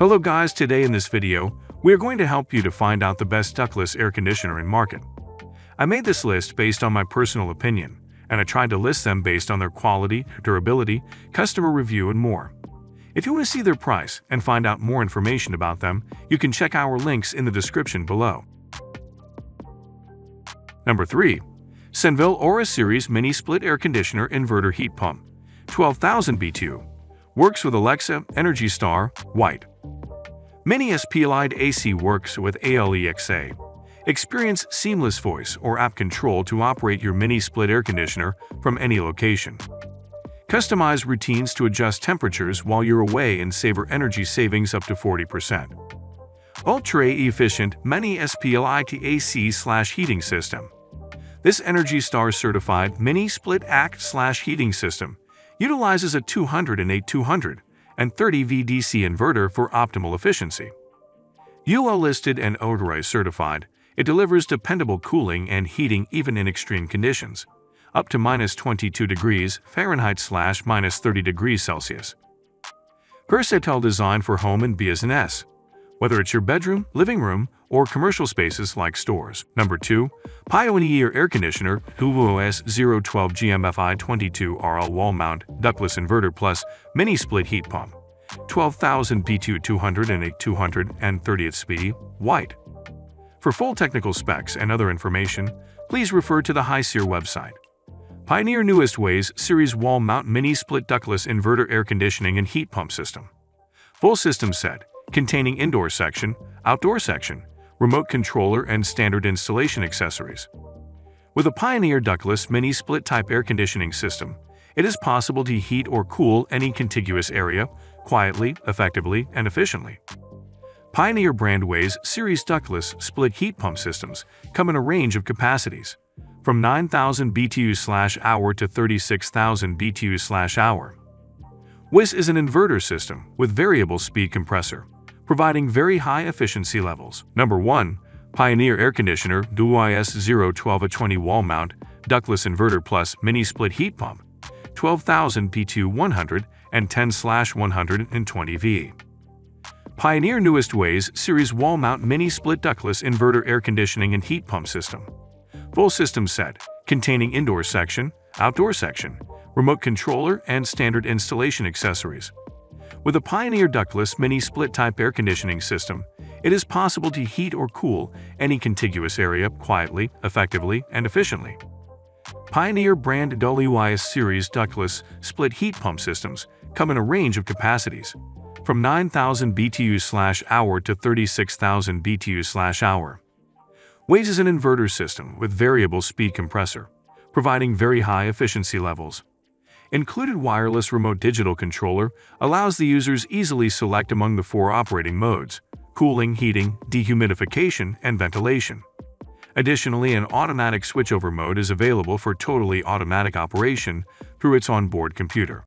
Hello guys, today in this video, we are going to help you to find out the best ductless air conditioner in market. I made this list based on my personal opinion, and I tried to list them based on their quality, durability, customer review, and more. If you want to see their price and find out more information about them, you can check our links in the description below. Number 3. Senville Aura Series Mini Split Air Conditioner Inverter Heat Pump, 12,000 BTU. Works with Alexa, Energy Star, White. Mini SPLI'd AC works with Alexa. Experience seamless voice or app control to operate your mini split air conditioner from any location. Customize routines to adjust temperatures while you're away and savor energy savings up to 40%. Ultra-efficient Mini SPLI'd AC/heating system. This Energy Star certified mini split ACT/heating system utilizes a 208-230 VDC inverter for optimal efficiency. UL listed and ODRI certified, it delivers dependable cooling and heating even in extreme conditions, up to -22 degrees Fahrenheit/-30 degrees Celsius. Versatile design for home and business, whether it's your bedroom, living room, or commercial spaces like stores. Number 2. Pioneer Air Conditioner Ductless 012 GMFI 22RL Wall Mount Ductless Inverter Plus Mini Split Heat Pump, 12,000 BTU 208-230 speed, White. For full technical specs and other information, please refer to the HiSeer website. Pioneer Newest Ways Series Wall Mount Mini Split Ductless Inverter Air Conditioning and Heat Pump System. Full system set, containing indoor section, outdoor section, remote controller, and standard installation accessories. With a Pioneer Ductless Mini Split Type Air Conditioning System, it is possible to heat or cool any contiguous area quietly, effectively, and efficiently. Pioneer brand Ways Series Ductless Split Heat Pump Systems come in a range of capacities, from 9,000 BTU/hour to 36,000 BTU/hour. WIS is an inverter system with variable speed compressor, providing very high efficiency levels. Number 1. Pioneer Air Conditioner Ductless 012 20 Wall Mount Ductless Inverter Plus Mini Split Heat Pump, 12,000 BTU 110/120 V. Pioneer Newest Ways Series Wall Mount Mini Split Ductless Inverter Air Conditioning and Heat Pump System. Full system set, containing indoor section, outdoor section, remote controller, and standard installation accessories. With a Pioneer Ductless Mini Split Type Air Conditioning System, it is possible to heat or cool any contiguous area quietly, effectively, and efficiently. Pioneer brand WIS Series Ductless Split Heat Pump Systems come in a range of capacities, from 9,000 BTU/hour to 36,000 BTU/hour. WIS is an inverter system with variable speed compressor, providing very high efficiency levels. Included wireless remote digital controller allows the users easily select among the 4 operating modes: cooling, heating, dehumidification, and ventilation. Additionally, an automatic switchover mode is available for totally automatic operation through its onboard computer.